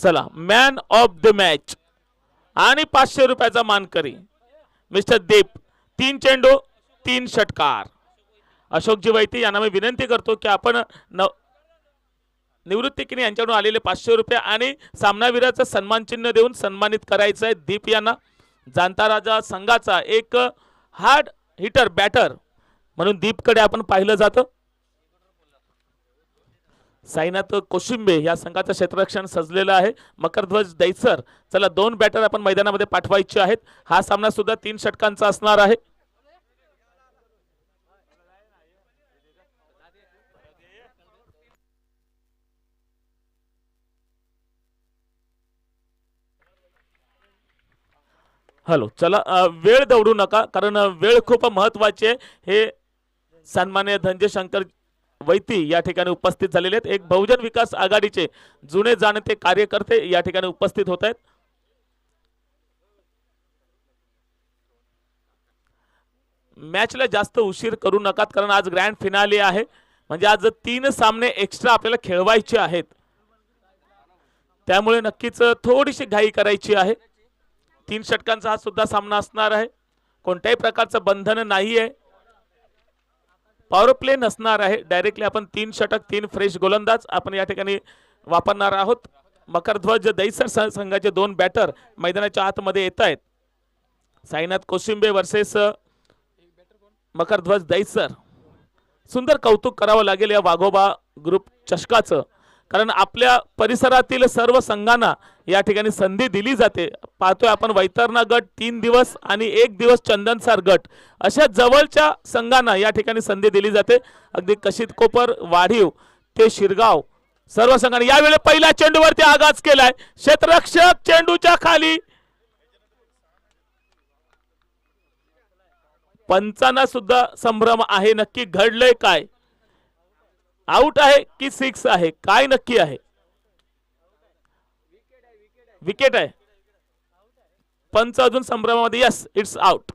चला man of the match आणि 500 रुपयाचा मानकरी मिस्टर दीप. 3 चेंडू 3 षटकार. अशोकजी वैती यांना मी विनंती करतो की आपण निवृत्ती किनी यांच्याकडून आलेले 500 रुपये आणि सामनावीराचं सन्मान चिन्ह देऊन सन्मानित करायचं आहे दीप यांना. जाणता राजा संघाचा एक हार्ड हिटर बॅटर म्हणून दीपकडे आपण पाहिलं जातं. साईनाथ कोशिंबे या संघाचं क्षेत्ररक्षण सजलेलं आहे. मकरध्वज दैसर. चला 2 बॅटर आपण मैदानामध्ये पाठवायचे आहेत. हा सामना सुद्धा 3 षटकांचा असणार आहे. हॅलो चला वेळ दौडू नका कारण वेळ खूप महत्वाची आहे. हे सन्मान्य धनंजय शंकर वैती या ठिकाणी उपस्थित झालेले आहेत. एक बहुजन विकास आघाडीचे जुने जाणते कार्यकर्ते या ठिकाणी उपस्थित होत आहेत. मॅचला जास्त उशीर करू नका कारण आज ग्रँड फिनाले आहे. म्हणजे आज 3 सामने एक्स्ट्रा आपल्याला खेळवायचे आहेत. त्यामुळे नक्कीच थोडीशी घाई करायची आहे. 3 षटकांचा हा सुद्धा सामना असणार आहे. कोणत्याही प्रकारचं बंधन नाही आहे. पॉवर प्ले नसणार आहे. डायरेक्टली आपण 3 षटक 3 फ्रेश गोलंदाज आपण या ठिकाणी वापरणार आहोत. मकरध्वज दैसर संघाचे 2 बॅटर मैदानाच्या आतमध्ये येत आहेत. साईनाथ कोशिंबे वर्सेस मकरध्वज दैसर. सुंदर कौतुक करावं लागेल या वाघोबा ग्रुप चषकाचं कारण आपल्या परिसरातील सर्व संघांना या ठिकाणी संधी दिली जाते. पाहतोय आपण वैतरणा गट 3 दिवस आणि 1 दिवस चंदनसार गट अशा जवळच्या संघांना या ठिकाणी संधी दिली जाते. अगदी कशीत कोपर वाढीव ते शिरगाव सर्व संघांनी यावेळी पहिल्या चेंडूवरती आघात केलाय. क्षेत्ररक्षक चेंडूच्या खाली. पंचांना सुद्धा संभ्रम आहे. नक्की घडलंय काय? आउट आहे की 6 आहे? काय नक्की आहे? विकेट आहे. पंच अजून संभ्रमामध्ये. Yes it's out.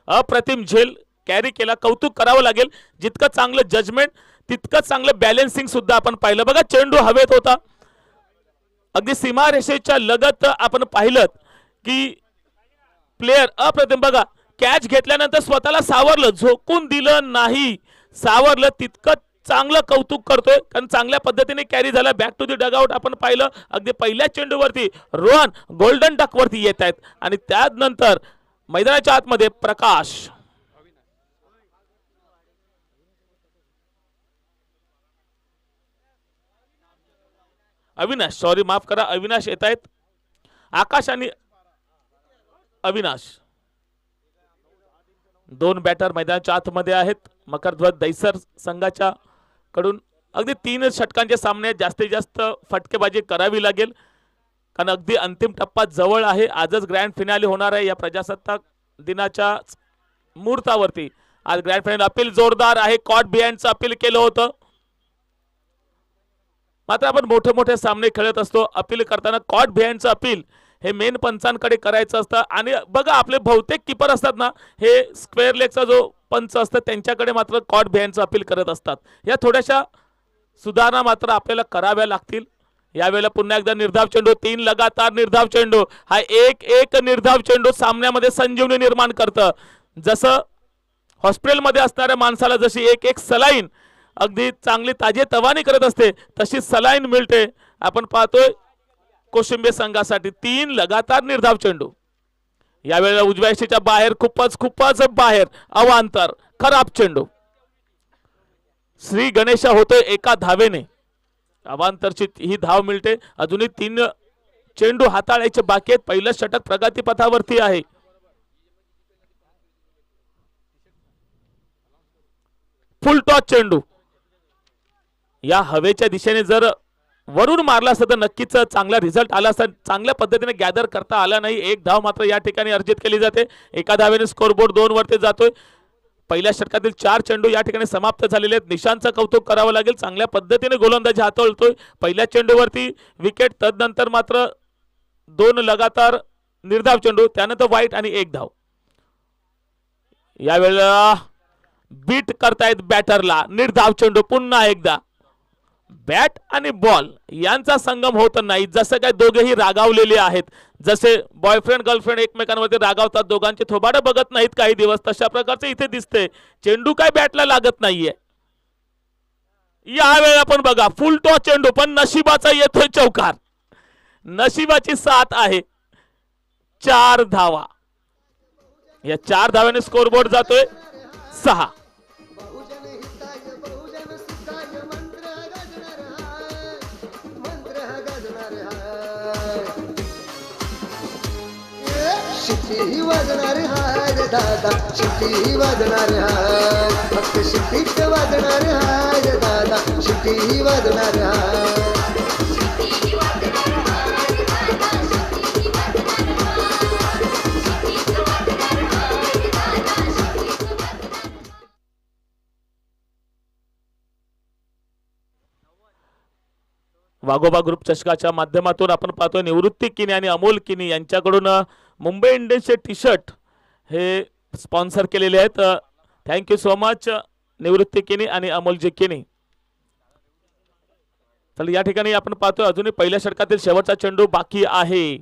अप्रतिम झेल कॅरी केला. कौतुक करावं लागेल. जितकं चांगलं जजमेंट तितकं चांगलं बॅलन्सिंग सुद्धा आपण पाहिलं. बघा चेंडू हवेत होता. अगदी सीमारेषेच्या लगत आपण पाहिलं की प्लेयर अप्रतिम. बघा कॅच घेतल्यानंतर स्वतःला सावरलं. झोकून दिलं नाही. सावरलं. तितकं चांगलं कौतुक करतोय कारण चांगल्या पद्धतीने कॅरी झाला. बॅक टू द डगआउट आपण पाहिलं. अगदी पहिल्या चेंडूवरती रोहन गोल्डन डक वरती येत आहेत आणि त्यानंतर मैदानाच्या आतमध्ये प्रकाश. अविनाश सॉरी माफ करा अविनाश येत आहेत. आकाश आणि अविनाश 2 बॅटर मैदानाच्या आतमध्ये आहेत. मकरध्वज दैसर संघाच्या कडून अगदी 3 षटकांच्या सामन्यात जास्तीत जास्त फटकेबाजी करावी लागेल कारण अगदी अंतिम टप्पा जवळ आहे. आजच ग्रँड फिनाले होणार आहे. या प्रजासत्ताक दिनाच्या मुहूर्तावरती आज ग्रँड फायनल. अपील जोरदार आहे. कॉट बिहाइंडचं अपील केलं होतं. मात्र आपण मोठे मोठे सामने खेळत असतो. अपील करताना कॉट बिहाइंडचं अपील हे मेन पंचांकडे करायचं असतं. आणि बघा आपले बहुतेक कीपर असतात ना हे स्क्वेअर लेगचा जो पंच असतं त्यांच्याकडे मात्र कॉट बिहाइंडचं अपील करत असतात. या थोड्याशा सुधारणा मात्र आपल्याला कराव्या लागतील. यावेळेला पुन्हा एकदा निर्धाव चेंडू. 3 लगातार निर्धाव चेंडू. हा एक निर्धाव चेंडू सामन्यामध्ये संजीवनी निर्माण करतं. जसं हॉस्पिटलमध्ये असणाऱ्या माणसाला जशी एक सलाईन अगदी चांगली ताजे तवानी करत असते तशी सलाईन मिळते. आपण पाहतोय कोशिंबे संघासाठी 3 लगातार निर्धाव चेंडू. यावेळेला उजव्या यष्टीच्या बाहेर खूपच बाहेर अवांतर खराब चेंडू. श्री गणेशा होतोय एका धावेने. अवांतरची ही धाव मिळते. अजूनही 3 चेंडू हाताळायचे बाकी आहेत. पहिलं षटक प्रगतीपथावरती आहे. फुल टॉस चेंडू. या हवेच्या दिशेने जर वरून मारला असता तर नक्कीच चांगला रिझल्ट आला असता. चांगल्या पद्धतीने गॅदर करता आला नाही. एक धाव मात्र या ठिकाणी अर्जित केली जाते. एका धावेने स्कोरबोर्ड 2 वरती जातोय. पहिल्या षटकातील 4 चेंडू या ठिकाणी समाप्त झालेले आहेत. निशांचं कौतुक करावं लागेल. चांगल्या पद्धतीने गोलंदाजी हाताळतोय. पहिल्या चेंडूवरती विकेट, तदनंतर मात्र 2 लगातार निर्धाव चेंडू, त्यानंतर वाईट आणि 1 धाव. यावेळेला बीट करतायत बॅटरला. निर्धाव चेंडू पुन्हा एकदा. बॅट आणि बॉल यांचा संगम होत नाही. जसं काय दोघेही रागावलेले आहेत. जसे बॉयफ्रेंड गर्लफ्रेंड एकमेकांवरती रागावतात, दोघांचे थोबाडे बघत नाहीत काही दिवस, तशा प्रकारचे इथे दिसते. चेंडू काय बॅटला लागत नाहीये. यावेळेला पण बघा फुल टॉस चेंडू, पण नशिबाचा येतोय चौकार. नशिबाची साथ आहे. 4 धावा. या 4 धाव्याने स्कोरबोर्ड जातोय 6. शिट्टी वाजणार हाय रे दादा, शिट्टी वाजणार हाय, फक्त शिट्टीच वाजणार हाय रे दादा, शिट्टी वाजणार हाय. वाघोबा ग्रुप चषकाच्या माध्यमातून आपण पाहतोय निवृत्ती किनी आणि अमोल किनी यांच्याकडून मुंबई इंडियन्सचे टी शर्ट हे स्पॉन्सर केलेले आहेत. थँक्यू सो मच निवृत्ती किनी आणि अमोलजी किनी. चला या ठिकाणी आपण पाहतोय अजूनही पहिल्या षटकातील शेवटचा चेंडू बाकी आहे.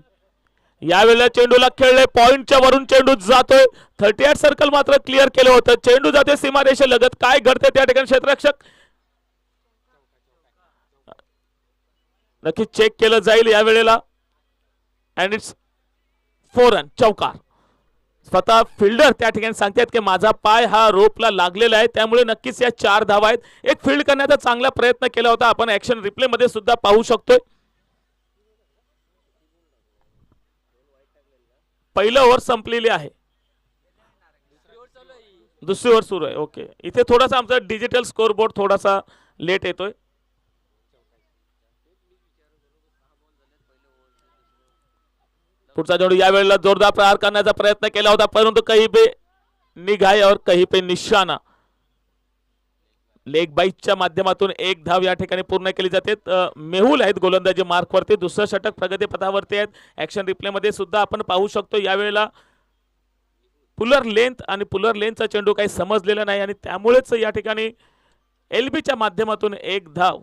यावेळेला चेंडूला खेळले, पॉइंटच्या वरून चेंडू जातोय. 38 सर्कल मात्र क्लिअर केलं होतं. चेंडू जाते सीमारेषे लगत. काय घडते त्या ठिकाणी क्षेत्ररक्षक नक्की चेक केलं जाईल यावेळेला. अँड इट्स 4 रन, चौकार. स्वतः फिल्डर त्या ठिकाणी सांगतात की माझा पाय हा रोपला लागलेला आहे, त्यामुळे नक्कीच या 4 धावा आहेत. एक फील्ड करण्याचा चांगला प्रयत्न केला होता. आपण ऍक्शन रिप्ले मध्ये सुद्धा पाहू शकतोय. पहिलं ओव्हर संपलेली आहे, दुसरी ओव्हर सुरू आहे. ओके, इथे थोडासा आमचा डिजिटल स्कोर बोर्ड थोडासा लेट येतोय. पुढचा चेंडू यावेळेला जोरदार प्रहार करण्याचा प्रयत्न केला होता, परंतु कहीं पे निघाय और कहीं पे निशाना. लेग बाईटच्या माध्यमातून 1 धाव या ठिकाणी पूर्ण केली जाते. मेहुल आहेत गोलंदाजी मार्कवरती. दुसरं षटक प्रगतीपथावरती आहेत. ऍक्शन रिप्ले मध्ये सुद्धा आपण पाहू शकतो. यावेळेला पुलर लेंथ आणि पुलर लेंथचा चेंडू काही समजलेला नाही आणि त्यामुळेच या ठिकाणी एलबीच्या माध्यमातून 1 धाव,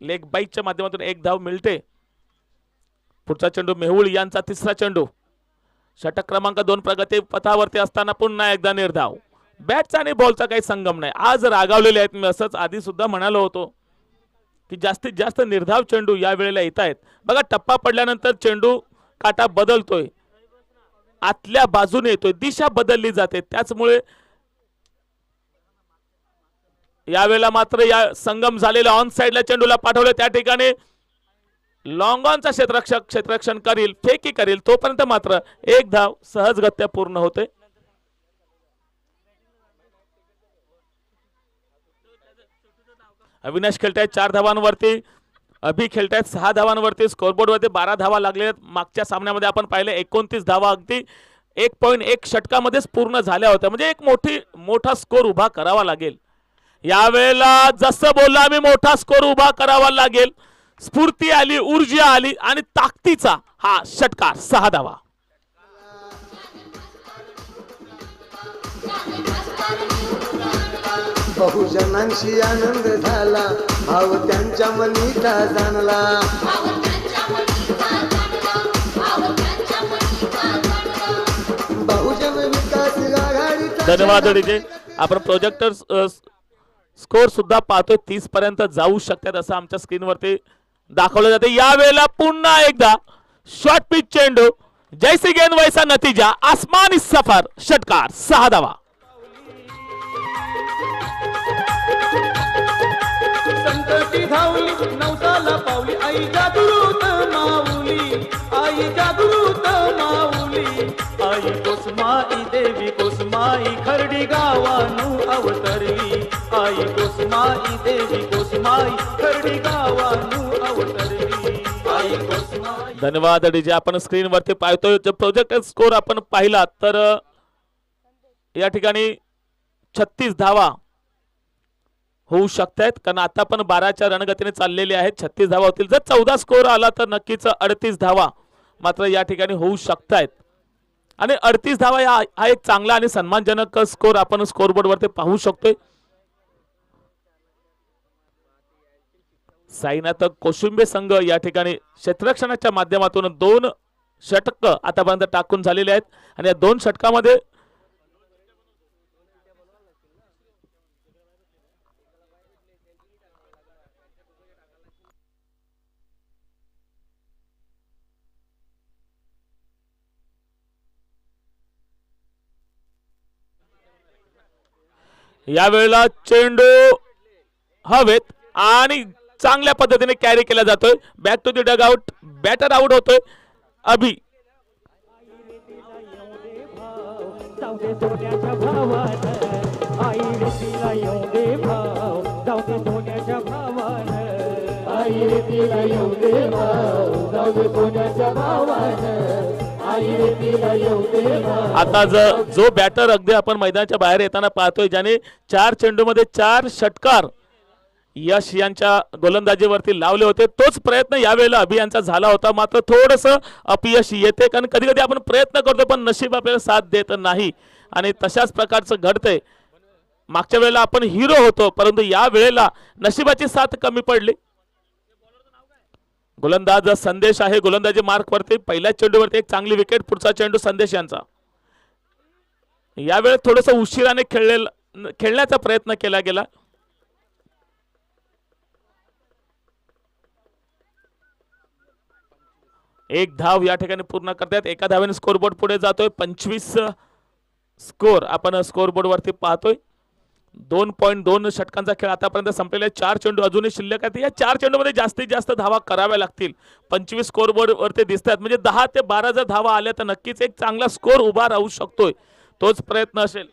लेग बाईटच्या माध्यमातून 1 धाव मिळते. पुढचा चेंडू मेहुल यांचा तिसरा चेंडू. षटक क्रमांक 2 प्रगती पथावरती असताना पुन्हा एकदा निर्धाव. बॅटचा आणि बॉलचा काही संगम नाही. आज रागावलेले आहेत. मी असंच आधी सुद्धा म्हणालो होतो की जास्तीत जास्त निर्धाव चेंडू या वेळेला येत आहेत. बघा टप्पा पडल्यानंतर चेंडू काटा बदलतोय, आतल्या बाजूने येतोय, दिशा बदलली जाते. त्याचमुळे यावेळेला मात्र या संगम झालेल्या ऑन साइडला चेंडूला पाठवलं. त्या ठिकाणी लॉंग ऑनचा क्षेत्ररक्षण करील, फेकी करील, तोपर्यंत मात्र 1 धाव सहजगत्या पूर्ण होते. अविनाश खेळतायत 4 धावांवरती, अभि खेळतायत 6 धावांवरती. स्कोरबोर्डवरती 12 धावा लागलेल्या. मागच्या सामन्यामध्ये आपण पाहिले 29 धावा अगदी 1.1 षटकामध्येच पूर्ण झाल्या होत्या. म्हणजे एक मोठा स्कोर उभा करावा लागेल. यावेळेला जसं बोलला आम्ही, मोठा स्कोर उभा करावा लागेल. स्फूर्ती आली, ऊर्जा आली आणि ताकदीचा हा षटकार. 6 धावा. बहुजनांशी आनंद झाला, भाव त्यांच्या मनी का जाणला. बहुजन विकास आघाडी. धन्यवाद डीजे. आपण प्रोजेक्टर स्कोर सुद्धा पाहतोय. 30 पर्यंत जाऊ शकतात असं आमच्या स्क्रीनवरती दाखवलं जाते. यावेळेला पुन्हा एकदा शॉर्ट पिच चेंडू, जैसे गेंद वैसा नतीजा, आसमानी सफर, षटकार. 6 धावा. संकटी धावली नवसाला पावली, आई जागृत माऊली, आई जागृत माऊली. आई कोसमाई देवी कोसमाई खर्डी गावानू अवतरली. आई कोसमाई देवी कोसमाई खर्डी गावानू अवतरली. धन्यवाद डीजे. आपण स्क्रीनवरती पाहतोय जर प्रोजेक्टेड स्कोर आपण पाहिला तर या ठिकाणी 36 धावा होऊ शकतात, कारण आता पण 12च्या रणगतीने चाललेले आहेत. 36 धावा होतील. जर 14 स्कोर आला तर नक्कीच 38 धावा मात्र या ठिकाणी होऊ शकतात. आणि 38 धावा हा एक चांगला आणि सन्मानजनक स्कोर आपण स्कोरबोर्ड वरती पाहू शकतोय. साईनाथ कोशिंबे संघ या ठिकाणी क्षेत्ररक्षणाच्या माध्यमातून 2 षटक आतापर्यंत टाकून झालेले आहेत आणि या 2 षटकामध्ये यावेळेला चेंडू हवेत आणि चांगल्या पद्धतीने कॅरी केला जातोय. Back to the dugout. Batter out होतोय. अभि आता जो बॅटर अगदी आपण मैदानाच्या बाहेर येताना पाहतोय, ज्याने 4 चेंडूमध्ये 4 षटकार यश यांच्या गोलंदाजीवरती लावले होते, तोच प्रयत्न यावेळेला अभियांचा झाला होता. मात्र थोडस अपयश येते, कारण कधी कधी आपण प्रयत्न करतो पण नशीब आपल्याला साथ देत नाही आणि तशाच प्रकारचं घडतंय. मागच्या वेळेला आपण हिरो होतो परंतु या वेळेला नशिबाची साथ कमी पडली. गोलंदाज संदेश आहे गोलंदाजी मार्क वरती. पहिल्या चेंडूवरती एक चांगली विकेट. पुढचा चेंडू संदेश यांचा. यावेळेस थोडस उशिराने खेळण्याचा प्रयत्न केला गेला. एक धाव या ठिकाणी पूर्ण करतात. एका धावेने स्कोरबोर्ड पुढे जातोय. 25 स्कोर आपण स्कोरबोर्ड वरती पाहतोय. 2.2 षटकांचा खेळ आतापर्यंत संपलेला आहे. 4 चेंडू अजूनही शिल्लक आहेत. या 4 चेंडूमध्ये जास्तीत जास्त धावा कराव्या लागतील. 25 स्कोरबोर्ड वरती दिसतात, म्हणजे 10 ते 12 जर धावा आल्या तर नक्कीच एक चांगला स्कोर उभा राहू शकतोय. तोच प्रयत्न असेल.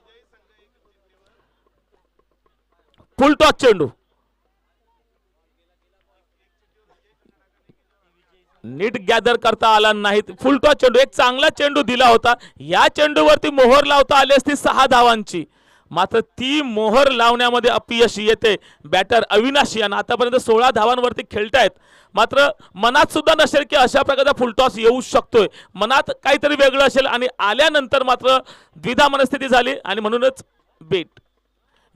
फुल टॉस चेंडू नीट गॅदर करता आला नाही. फुल टॉस चेंडू एक चांगला चेंडू दिला होता. या चेंडूवरती मोहर लावता आली असती 6 धावांची, मात्र ती मोहर लावण्यामध्ये अपयश येते. बॅटर अविनाश यांना आतापर्यंत 16 धावांवरती खेळतायत. मात्र मनात सुद्धा नसेल की अशा प्रकारचा फुलटॉस येऊ शकतोय. मनात काहीतरी वेगळं असेल आणि आल्यानंतर मात्र द्विधा मनस्थिती झाली आणि म्हणूनच बेट.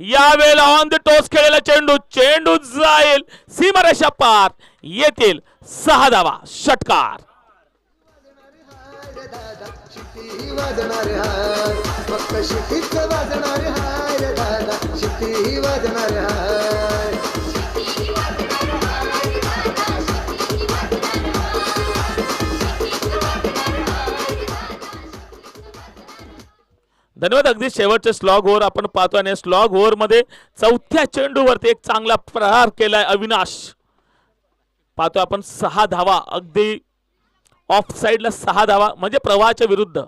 यावेळेला ऑन द टॉस खेळलेला चेंडू जाईल सीमारेषा पार. येतील 6 धावा. षटकार. शिट्टी वाजणार हाय, फक्त शिट्टीच वाजणार हाय रे दादा, शिट्टी वाजणार हाय. धन्यवाद. अगदी शेवटचे स्लॉग ओव्हर आपण पाहतो आणि स्लॉग ओव्हर मध्ये 4थ्या चेंडूवरती एक चांगला प्रहार केलाय अविनाश. पाहतो आपण 6 धावा. अगदी ऑफ साइडला 6 धावा म्हणजे प्रवाहाच्या विरुद्ध.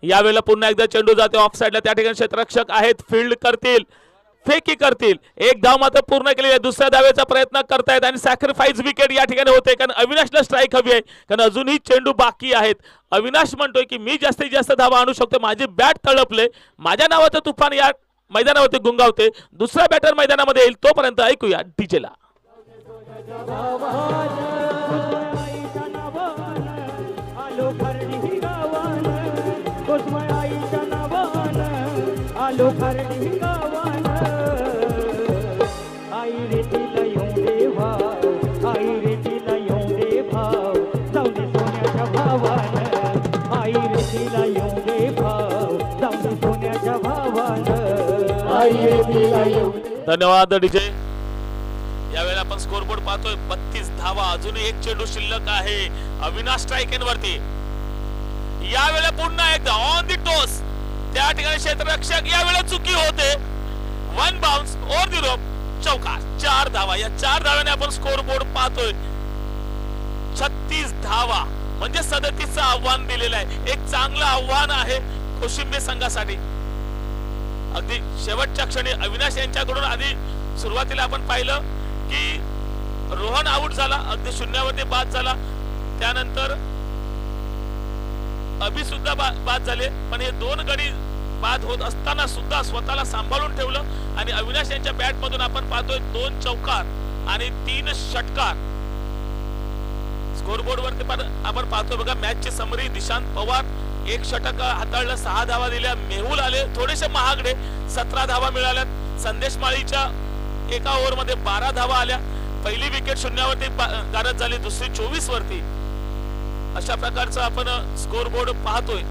यावेळेला पुन्हा एकदा चेंडू जाते ऑफ साइडला. त्या ठिकाणी क्षेत्ररक्षक आहेत, फील्ड करतील, फेकी करतील. एक धाव मात्र पूर्ण केली आहे. दुसऱ्या धावेचा प्रयत्न करतायत आणि सॅक्रिफाईस विकेट या ठिकाणी होते, कारण अविनाशला स्ट्राईक हवी आहे, कारण अजूनही चेंडू बाकी आहेत. अविनाश म्हणतोय की मी जास्तीत जास्त धावा आणू शकतो. माझी बॅट तळपले, माझ्या नावाचं तुफान या मैदानावरती गुंगावते. दुसरा बॅटर मैदानामध्ये येईल, तोपर्यंत ऐकूया डीजेला. धन्यवाद डीजे. यावेळेला आपण स्कोरबोर्ड पाहतोय 32 धावा. अजूनही एक चेंडू शिल्लक आहे. अविनाश स्ट्राईक एंड वरती. यावेळेला पुन्हा एकदा ऑन द टॉस. त्या ठिकाणी क्षेत्ररक्षक यावेळेला चुकी होते. 1 बाउन्स ओव्हर द रोप. चौकार. 4 धावा. या 4 धाव्याने आपण स्कोरबोर्ड पाहतोय. 36 धावा म्हणजे 37चं आव्हान दिलेलं आहे. एक चांगलं आव्हान आहे कोशिंबे संघासाठी. अगदी शेवटच्या क्षणी अविनाश यांच्याकडून आधी सुरुवातीला आपण पाहिलं की रोहन आउट झाला, अगदी शून्यावरती बाद झाला. त्यानंतर अभि सुद्धा बाद झाले, पण हे 2 गडी बाद होत असताना सुद्धा स्वतःला सांभाळून ठेवलं आणि अविनाश यांच्या बॅट मधून आपण पाहतोय 2 चौकार आणि 3 षटकार. स्कोरबोर्ड वरती आपण पाहतोय बघा मॅचची समरी. दिशांत पवार 1 षटक हाताळलं, 6 धावा दिल्या. मेहुल आले थोडेसे महागडे, 17 धावा मिळाल्या. संदेश माळीच्या एका ओव्हर मध्ये 12 धावा आल्या. पहिली विकेट शून्यावरती गारद झाली, दुसरी 24 वरती. अशा प्रकारचा आपण स्कोरबोर्ड पाहतोय.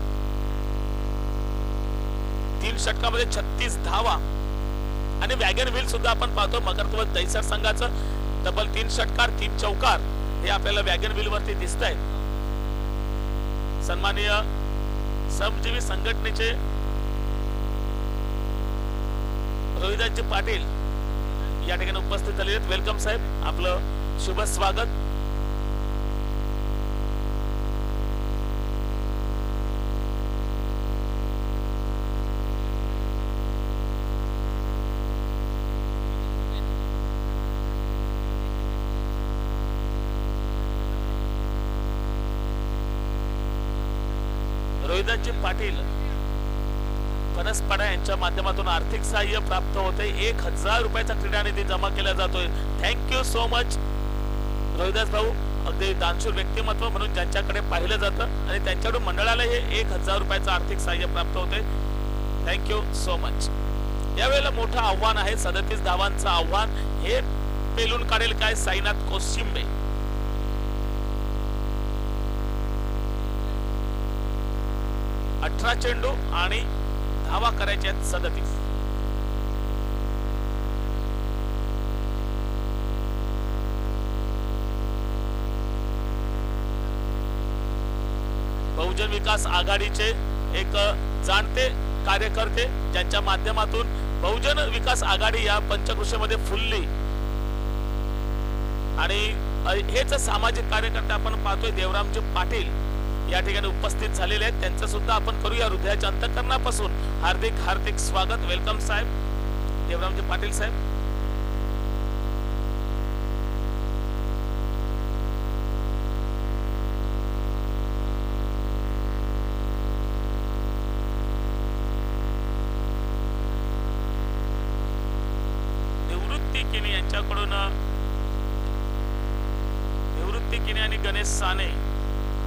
3 षटकामध्ये 36 धावा आणि वॅगन व्हील सुद्धा आपण पाहतो मकरध्वज दहिसर संघाचं. डबल 3 षटकार 3 चौकार हे आपल्याला वॅगन व्हील वरती दिसत आहे. सन्माननीय श्रमजीवी संघटनेचे रोहिदासजी पाटील या ठिकाणी उपस्थित झाले आहेत. वेलकम साहेब, आपलं शुभ स्वागत. रोहिदासजी पाटील फणसपाडा यांच्या माध्यमातून आर्थिक सहाय्य प्राप्त होते. 1000 रुपयाचा क्रीडा निधी जमा केला जातोय. थँक्यू सो मच रोहिदास भाऊ. अगदी दानशूर व्यक्तिमत्व म्हणून ज्यांच्याकडे पाहिलं जातं आणि त्यांच्याकडून मंडळाला हे 1000 रुपयाचं आर्थिक सहाय्य प्राप्त होते. Thank you so much. यावेळेला मोठं आव्हान आहे, 37 धावांचं आव्हान. हे पेलून काढेल काय साईनाथ कोशिंबे. अठरा चेंडू आणि धावा करायच्या आहेत 37. बहुजन विकास आघाडीचे एक जाणते कार्यकर्ते ज्यांच्या माध्यमातून बहुजन विकास आघाडी या पंचकृषीमध्ये फुलली आणि हेच सामाजिक कार्यकर्ते आपण पाहतोय देवरामजी पाटील या ठिकाणी उपस्थित झालेले आहेत. त्यांचं सुद्धा आपण करूया हृदयाच्या अंतःकरणापासून हार्दिक हार्दिक स्वागत. वेलकम साहेब, देवरामजी पाटील साहेब. निवृत्ती किनी यांच्याकडून निवृत्ती किनी आणि गणेश साने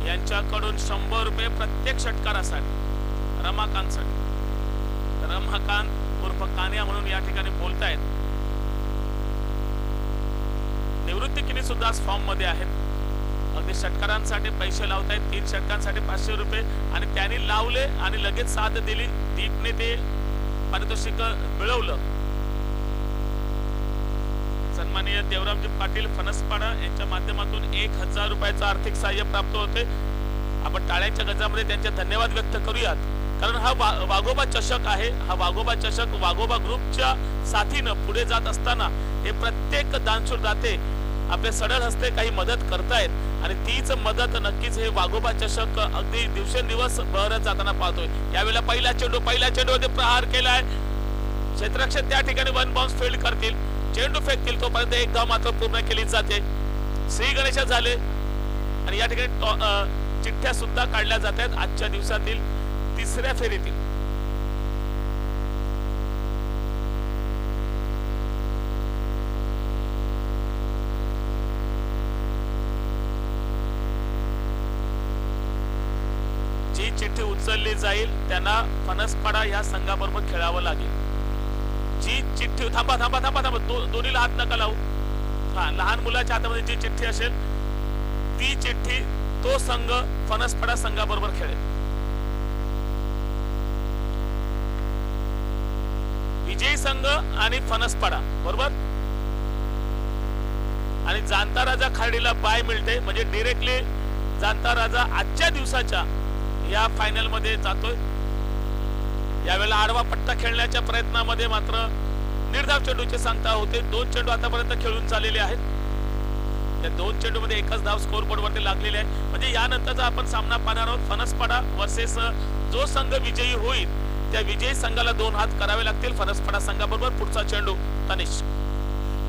यांच्याकडून 100 रुपये प्रत्येक षटकारासाठी रमाकांतसाठी. रमाकांत उर्फ कान्या म्हणून या ठिकाणी बोलतायत. निवृत्ती किनी सुद्धा फॉर्म मध्ये आहेत. अगदी षटकारांसाठी पैसे लावतायत. 3 षटकांसाठी 500 रुपये आणि त्यांनी लावले आणि लगेच साथ दिली. दीपने ते पारितोषिक मिळवलं. सन्माननीय देवरामजी पाटील फणसपाडा यांच्या माध्यमातून 1000 रुपयाचं आर्थिक सहाय्य प्राप्त होते. आपण टाळ्यांच्या गजरामध्ये त्यांचे धन्यवाद व्यक्त करूयात, कारण हा वाघोबा चषक आहे. हा वाघोबा चषक वाघोबा ग्रुपच्या साथीनं पुढे जात असताना हे प्रत्येक दानशूर दाते आपले सडळ हस्ते काही मदत करतायत आणि तीच मदत नक्कीच हे वाघोबा चषक अगदी दिवसेंदिवस बहरत जाताना पाहतोय. यावेळेला पहिला चेंडूमध्ये प्रहार केलाय. क्षेत्ररक्षक त्या ठिकाणी 1 बाउन्स फील्ड करतील. चेंडू फेकतील तोपर्यंत 1 धाव मात्र पूर्ण केली जाते. श्री गणेश झाले आणि या ठिकाणी चिठ्ठ्या सुद्धा काढल्या जात आहेत आजच्या दिवसातील 3ऱ्या फेरीतील. जी चिठ्ठी उचलली जाईल त्यांना फणसपाडा या संघाबरोबर खेळावं लागेल. जी चिठ्ठी थांबा थांबा थांबा थांबा दोन्हीला हात नका लावू. हा, लहान मुलाच्या हातामध्ये जी चिठ्ठी असेल ती चिठ्ठी तो संघ फणसपाडा संघाबरोबर खेळेल. विजयी संघ आणि फणसपाडा बरोबर. आणि जाणता राजा खार्डीला बाय मिळते, म्हणजे डिरेक्टली जाणता राजा आजच्या दिवसाच्या या फायनल मध्ये जातोय. यावेळेला आडवा पट्टा खेळण्याच्या प्रयत्नामध्ये मात्र निर्धाव चेंडूची सांगता होते. 2 चेंडू आतापर्यंत खेळून चाललेले आहेत. त्या 2 चेंडूमध्ये एकच धाव स्कोरबोर्ड वरती लागलेली आहे. म्हणजे यानंतरचा आपण सामना पाहणार आहोत फणसपाडा वर्सेस जो संघ विजयी होईल त्या विजयी संघाला 2 हात करावे लागतील फणसपाडा संघाबरोबर. पुढचा चेंडू तनिष.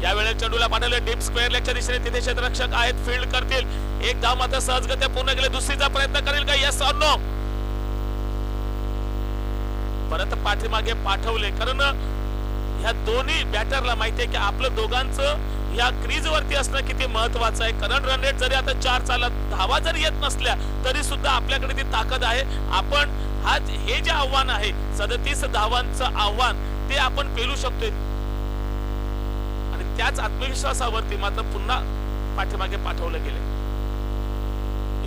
यावेळेला चेंडूला पाठवलं डीप स्क्वेअर लेगच्या दिशेने. तिथे क्षेत्ररक्षक आहेत, फील्ड करतील. 1 धाव मात्र सहजगत्या पूर्ण केली. दुसरीचा प्रयत्न करेल का? Yes or no? परत पाठीमागे पाठवले, कारण ह्या दोन्ही बॅटरला माहितीये की आपलं दोघांचं या क्रीज वरती असणं किती महत्वाचं आहे. करंट रन रेट जरी आता 4 चालत धावा जरी येत नसल्या तरी सुद्धा आपल्याकडे ती ताकद आहे. आपण हे जे आव्हान आहे 37 धावांचं आव्हान ते आपण पेलू शकतोय आणि त्याच आत्मविश्वासावरती मात्र पुन्हा पाठीमागे पाठवलं गेले.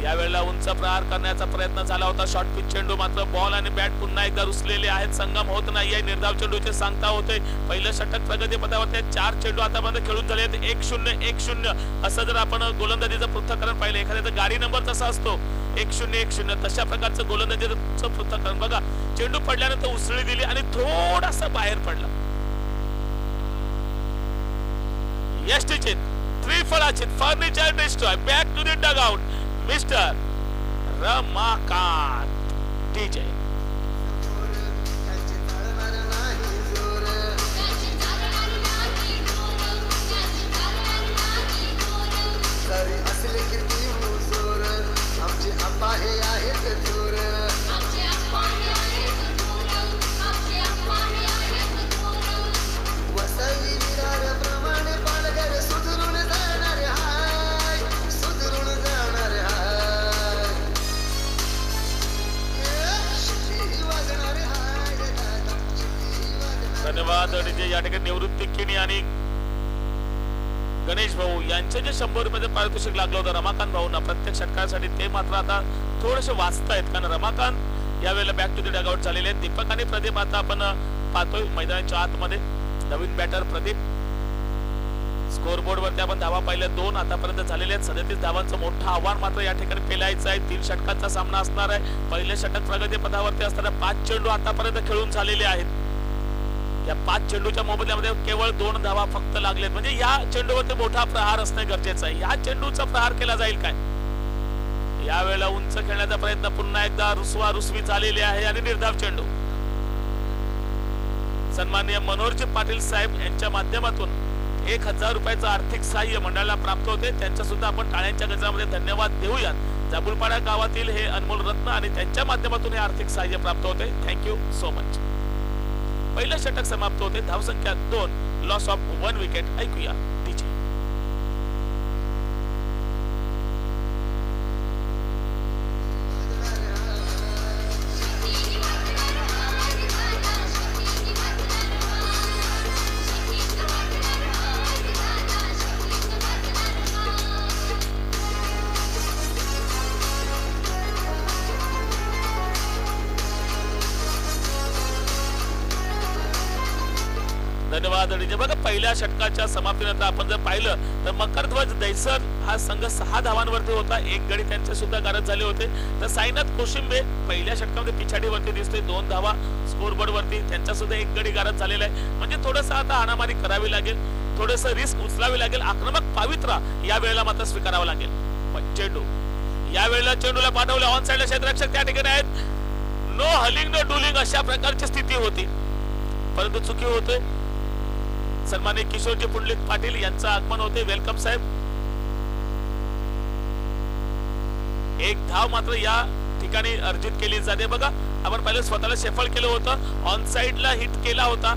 यावेळेला उंच प्रहार करण्याचा प्रयत्न झाला होता. शॉर्ट पिच चेंडू, मात्र बॉल आणि बॅट पुन्हा एकदा रुसलेले आहेत. संगम होत नाहीये. निर्धाव चेंडूचे सांगता होते. पहिलं षटक प्रगतीपथावरती 4 चेंडू आतापर्यंत खेळून झाले आहेत. 1-0 असं जर आपण गोलंदाजीचं पृथक्करण पाहिलं, एखाद्याचा गाडी नंबर तसा असतो 1-0 तशा प्रकारचं गोलंदाजीचं पृथक्करण बघा. चेंडू पडल्यानंतर उसळी दिली आणि थोडासा बाहेर पडला. यष्टीचे त्रिफळाचे furniture destroy back to the dugout mister Ramakant DJ. जरी असले किती हुजूर आमचे आप्पा हे आहेत चोर. वसई विरारप्रमाणे पालघर सुधरून जाणार हाय, सुधरून जाणार हाय. शिट्टी वाजणार हाय दादा, शिट्टी वाजणार. धन्यवाद डीजे. या ठिकाणी निवृत्ती किणी आणि गणेश भाऊ यांचे जे 100 रुपयाचे पारितोषिक लागलं होतं रमाकांत भाऊंना प्रत्येक षटकासाठी, ते मात्र आता थोडेसे वाचतायत, कारण रमाकांत यावेळेला back to the dugout झालेले आहेत. दीपक आणि प्रदीप आता आपण पाहतोय मैदानाच्या आतमध्ये. नवीन बॅटर प्रदीप. स्कोर बोर्ड वरती आपण धावा पाहिल्या 2 आतापर्यंत झालेले आहेत. 37 धावांचं मोठं आव्हान मात्र या ठिकाणी पेलायचं आहे. 3 षटकांचा सामना असणार आहे. पहिले षटक प्रगती पथावरती असताना 5 चेंडू आतापर्यंत खेळून झालेले आहेत. या 5 चेंडूच्या मोबदल्यामध्ये केवळ 2 धावा फक्त लागलेत. म्हणजे या चेंडूवरती मोठा प्रहार असणे गरजेचं आहे. या चेंडूचा प्रहार केला जाईल काय? यावेळेला उंच खेळण्याचा प्रयत्न पुन्हा एकदा रुसवी झालेली आहे आणि निर्धाव चेंडू. सन्माननीय मनोहरजी पाटील साहेब यांच्या माध्यमातून 1000 रुपयाचं आर्थिक सहाय्य मंडळाला प्राप्त होते. त्यांच्या सुद्धा आपण टाळ्यांच्या गजरामध्ये धन्यवाद देऊयात. जाबुलपाडा गावातील हे अनमोल रत्न आणि त्यांच्या माध्यमातून हे आर्थिक सहाय्य प्राप्त होते. Thank you so much. पहिलं षटक समाप्त होते. धावसंख्या 2, लॉस ऑफ 1 विकेट. ऐकूया डीजे. धन्यवाद डीजे. बघा, पहिल्या षटकाच्या समाप्तीनंतर आपण जर पाहिलं तर मकरध्वज दैसर हा संघ 6 धावांवरती होता. 1 गडी त्यांचे सुद्धा गारद झाले होते. तर साईनाथ कोशिंबे पहिल्या षटकामध्ये पिछाडीवरती दिसतोय. 2 धावा स्कोर बोर्ड वरती. त्यांचा सुद्धा 1 गडी गारद झालेला आहे. म्हणजे थोडंसं आता हाणामारी करावी लागेल, थोडंसं रिस्क उचलावी लागेल. आक्रमक पावित्रा या वेळेला मात्र स्वीकारावा लागेल. पण चेंडू यावेळेला चेंडूला पाठवलं. ऑन साइडला क्षेत्ररक्षक त्या ठिकाणी आहेत. नो हलिंग नो डुलिंग अशा प्रकारची स्थिती होती, परंतु चुकी होते. सन्माननीय किशोरजी पुंडलिक पाटील यांचं आगमन होते. वेलकम साहेब. 1 धाव मात्र या ठिकाणी अर्जित केली जाते. बघा, आपण पहिले स्वतःला शेफल केलं होतं. ऑन साइडला हिट केला होता.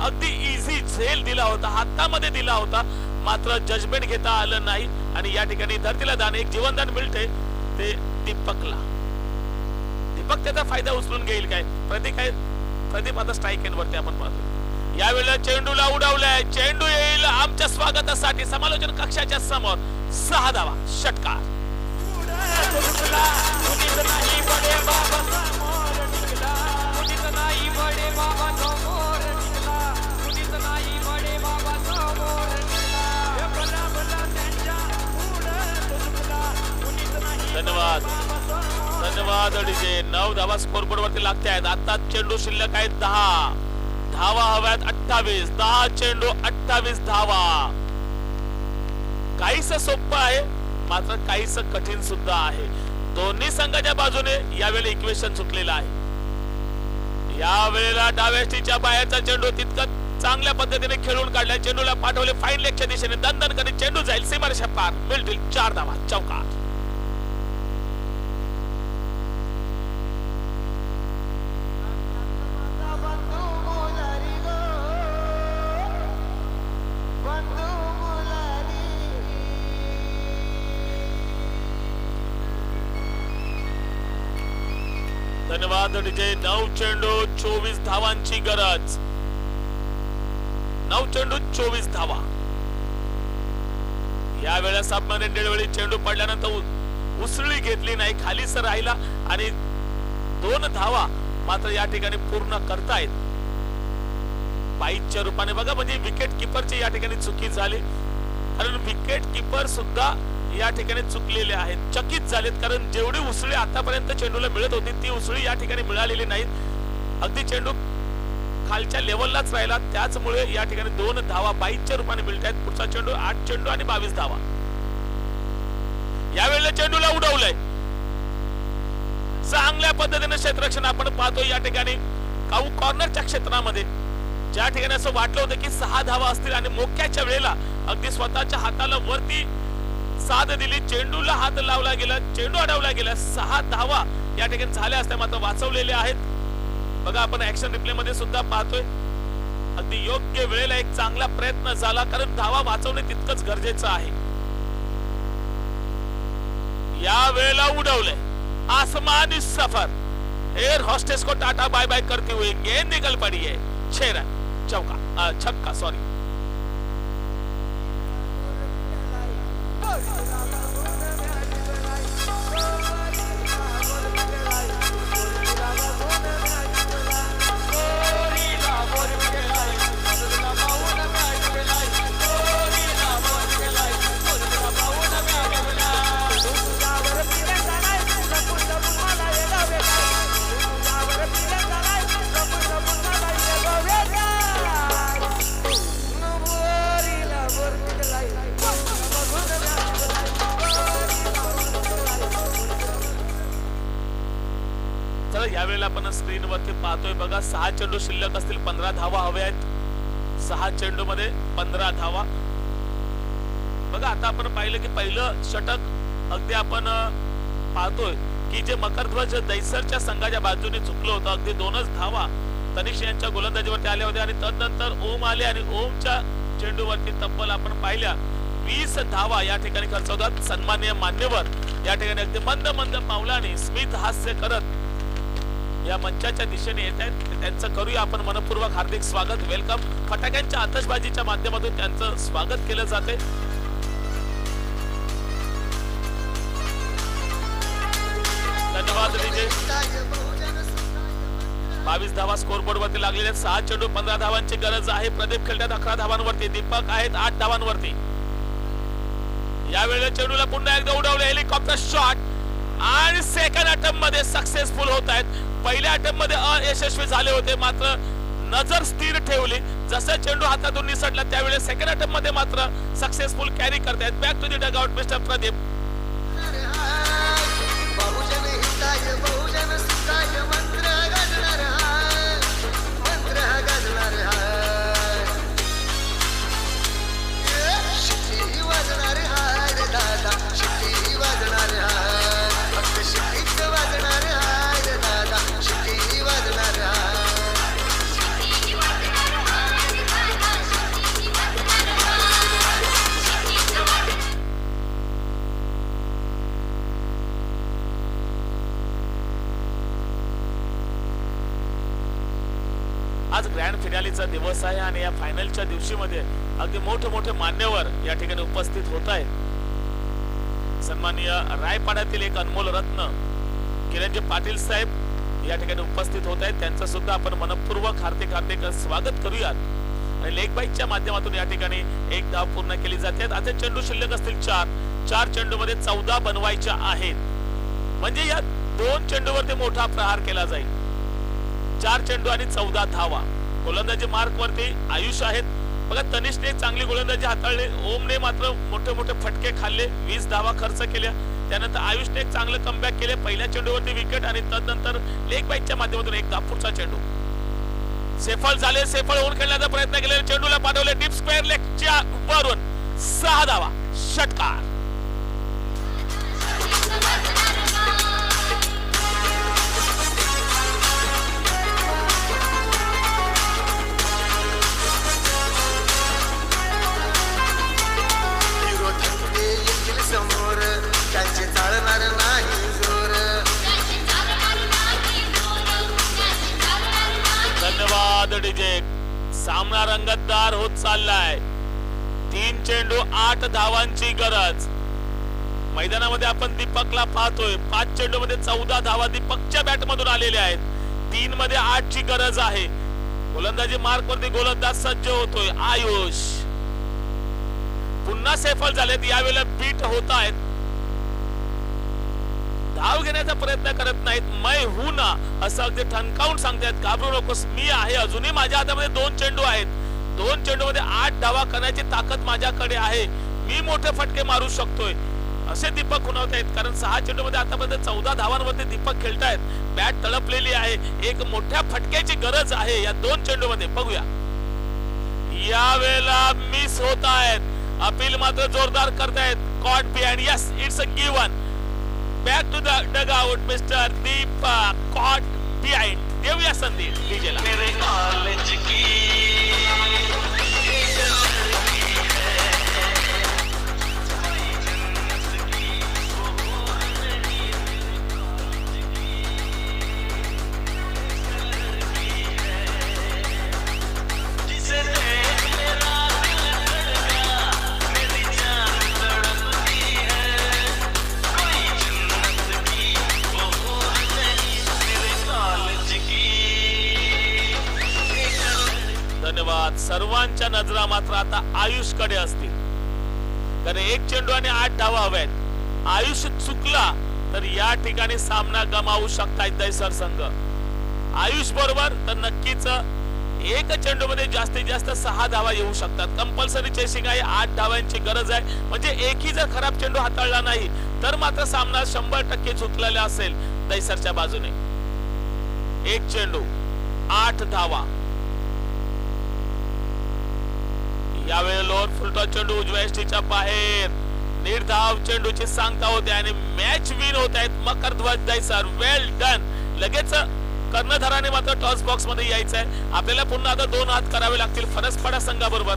अगदी इझी झेल दिला होता, हातामध्ये दिला होता, मात्र जजमेंट घेता आलं नाही. आणि या ठिकाणी धरतीला दान, एक जीवनदान मिळते ते दीपकला. दीपक त्याचा फायदा उचलून घेईल काय? प्रदीप आता स्ट्राईक एंड वरती आपण पाहतो. यावेळेला चेंडूला उडवलाय. चेंडू येईल आमच्या स्वागतासाठी समालोचन कक्षाच्या समोर. 6 धावा. षटकार. धन्यवाद डीजे. 9 धावा स्कोर बोर्ड वरती लागते आहेत. आता चेंडू शिल्लक आहेत 10 धावा हव्यात. 28 10 चेंडू 28 धावा. काहीच सोपं आहे, मात्र काहीच कठीण सुद्धा आहे. दोन्ही संघाच्या बाजूने यावेळेला इक्वेशन चुकलेलं आहे. यावेळेला डाव्याष्टीच्या बाहेरचा चेंडू तितका चांगल्या पद्धतीने खेळून काढला. चेंडूला पाठवले फाईन लेगच्या दिशेने. दणदण करीत चेंडू जाईल सीमारेषा पार. मिळतील 4 धावा. चौकार. धन्यवाद डीजे. 9 चेंडू 24 धावांची गरज. 9 चेंडू 24 धावा. या वेळेस सबमरीन वेळी चेंडू पडल्यानंतर उसळी घेतली नाही, खालीच राहिला आणि 2 धावा मात्र या ठिकाणी पूर्ण करतायत. बाईच्या रूपाने बघा, म्हणजे विकेट किपरची या ठिकाणी चुकी झाली, कारण विकेट किपर सुद्धा या ठिकाणी चुकलेले आहेत, चकित झालेत, कारण जेवढी उसळी आतापर्यंत चेंडूला मिळत होती ती उसळी या ठिकाणी मिळालेली नाहीत. अगदी चेंडू खालच्या लेवललाच राहिला, त्याचमुळे या ठिकाणी 2 धावा बाईच्या रूपाने मिळत आहेत. पुढचा चेंडू 8 चेंडू आणि 22 धावा. यावेळेला चेंडूला उडवलंय, चांगल्या पद्धतीने क्षेत्ररक्षण आपण पाहतो या ठिकाणी कॉर्नरच्या क्षेत्रामध्ये. ज्या ठिकाणी असं वाटलं होतं की 6 धावा असतील आणि मोक्याच्या वेळेला अगदी स्वतःच्या हाताला वरती साथ दिली, चेंडूला हात लावला गेला, चेंडू अडवला गेला, 6 धावा या ठिकाणी झाल्या असत्या मात्र वाचवलेल्या आहेत. बघा, आपण ऍक्शन रिप्ले मध्ये सुद्धा पाहतोय अगदी योग्य वेळेला एक चांगला प्रयत्न झाला, कारण धावा वाचवणे तितकंच गरजेचं आहे. या वेळेला उडवले, आसमानी सफर, एयर होस्टेस को टाटा बाय बाय करते हुए गेंद निकल पड़ी है. 6 रन, चौका, छक्का, सॉरी. यावेळेला आपण स्क्रीन वरती पाहतोय बघा, 6 चेंडू शिल्लक असतील, 15 धावा हव्या आहेत. 6 चेंडू मध्ये 15 धावा. बघा, आता आपण पाहिलं की पहिलं षटक अगदी आपण पाहतोय की जे मकरध्वज दैसरच्या संघाच्या बाजूने चुकलं होतं, अगदी 2च धावा तनिष यांच्या गोलंदाजीवरती आल्या होत्या आणि तदनंतर ओम आले आणि ओमच्या चेंडूवरती तब्बल आपण पाहिल्या 20 धावा या ठिकाणी खर्च होतात. सन्माननीय मान्यवर या ठिकाणी अगदी मंद मंद पावलाने स्मित हास्य करत या मंचाच्या दिशेने येत आहेत. त्यांचं करूया आपण मनपूर्वक हार्दिक स्वागत, वेलकम. फटाक्यांच्या आतषबाजीच्या माध्यमातून त्यांचं स्वागत केलं जाते. धन्यवाद डीजे. 22 धावा स्कोरबोर्ड वरती लागलेल्या 6 चेंडू 15 धावांची गरज आहे. प्रदीप खेळतात 11 धावांवरती, दीपक आहेत 8 धावांवरती. यावेळेला चेंडूला पुन्हा एकदा उडवले, हेलिकॉप्टर शॉट आणि सेकंड अटेम्प्ट मध्ये सक्सेसफुल होत आहेत. पहिल्या अटेम्प्ट मध्ये अयशस्वी झाले होते, मात्र नजर स्थिर ठेवली. जसं चेंडू हातातून निसटला त्यावेळेस सेकंड अटेम्प्ट मध्ये मात्र सक्सेसफुल कॅरी करतायत. Back to the dugout mister Pradeep. बहुजन हिताय बहुजन सुखाय मंत्र गाजणार हाय, मंत्र गाजणार हाय. शिट्टी वाजणार हाय रे दादा, शिट्टी वाजणार हाय, फक्त शिट्टीच वाजणार हाय रे दादा, शिट्टी वाजणार हाय. आज ग्रँड फिनालीचा दिवस आहे आणि या फायनलच्या दिवशी मध्ये अगदी मोठे मोठे मान्यवर या ठिकाणी उपस्थित होत आहेत. सन्माननीय रायपाड्यातील एक अनमोल रत्न किरणजी पाटील साहेब या ठिकाणी उपस्थित होत आहेत. त्यांचं सुद्धा आपण मनपूर्वक हार्दिक हार्दिक स्वागत करूयात. आणि लेग बाईकच्या माध्यमातून या ठिकाणी 1 धाव पूर्ण केली जाते. आता चेंडू शिल्लक असतील 4 चेंडू मध्ये 14 बनवायच्या आहेत, म्हणजे या 2 चेंडूवरती मोठा प्रहार केला जाईल. 4 चेंडू आणि 14 धावा. गोलंदाजी मार्क वरती आयुष आहेत. बघा, तनिषने चांगली गोलंदाजी हाताळली, ओमने मात्र मोठे मोठे फटके खाल्ले, 20 धावा खर्च केल्या. त्यानंतर आयुषने एक चांगलं कमबॅक केले, पहिल्या चेंडूवरती विकेट आणि तदनंतर लेग बाईकच्या माध्यमातून 1 धाव. पुढचा चेंडू सेफल झाले, सेफल होऊन खेळण्याचा प्रयत्न केले, चेंडूला पाठवले डीप स्क्वेअर लेगच्या वरून 6 धावा, षटकार. समोर त्यांचे चालणार नाही जोर, सामना रंगतदार होत चाललाय. 3 चेंडू 8 धावांची गरज. मैदानामध्ये आपण दीपकला पाहतोय. 5 चेंडू मध्ये 14 धावा दीपकच्या बॅट मधून आलेल्या आहेत. 3 मध्ये 8 ची गरज आहे. गोलंदाजी मार्क वरती गोलंदाज सज्ज होतोय. आयुष पुन्हा सेफल झालेत. यावेळेला बीट होत आहेत. धाव घेण्याचा प्रयत्न करत नाहीत. मै हू ना असं अगदी ठणकावून सांगतायत. घाबरू नकोस, मी आहे. अजूनही माझ्या हातामध्ये 2 चेंडू आहेत. 2 चेंडू मध्ये 8 धावा करण्याची ताकद माझ्याकडे आहे. मी मोठे फटके मारू शकतोय असे दीपक खुणावतायत. कारण 6 चेंडू मध्ये आतापर्यंत 14 धावांवरती दीपक खेळतायत. बॅट तळपलेली आहे. एक मोठ्या फटक्याची गरज आहे या 2 चेंडू मध्ये. बघूया यावेळेला मिस होत आहेत. अपील मात्र जोरदार करतायत. Caught behind. Yes, it's a given. Back to the dugout mister Deepak. Caught behind. देऊया संधी डीजेला. मेरे कॉलेज की धन्यवाद. सर्वांच्या नजरा मात्र आता आयुष कडे असतील. कारण 1 चेंडू आणि 8 धावा हव्यात. आयुष चुकला तर या ठिकाणी सामना गमावू शकतायत दैसर संघ. आयुष बरोबर तर नक्कीच 1 चेंडू मध्ये जास्तीत जास्त 6 धावा येऊ शकतात. कंपल्सरी चेसिंग आहे. 8 धावांची गरज आहे. म्हणजे एकही जर खराब चेंडू हाताळला नाही तर मात्र सामना 100% चुकलेला असेल दैसरच्या बाजूने. 1 चेंडू 8 धावा. यावेळी लोअर फुलटॉस चेंडू उजव्या एसटीच्या बाहेर. निर्धाव चेंडूची सांगता होते आणि मॅच विन होत आहेत मकर ध्वज दैसर. वेल डन. लगेच कर्णधाराने मात्र टॉस बॉक्स मध्ये यायचं आहे. आपल्याला पुन्हा आता 2 हात करावे लागतील फरसपाडा संघाबरोबर.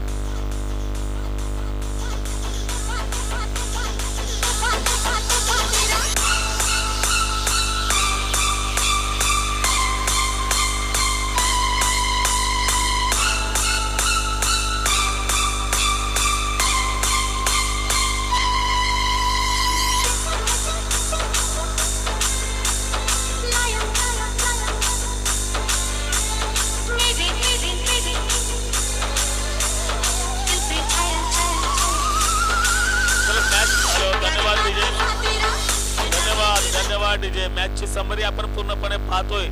धन्यवाद डीजे. मॅचची समरी आपण पूर्णपणे पाहतोय.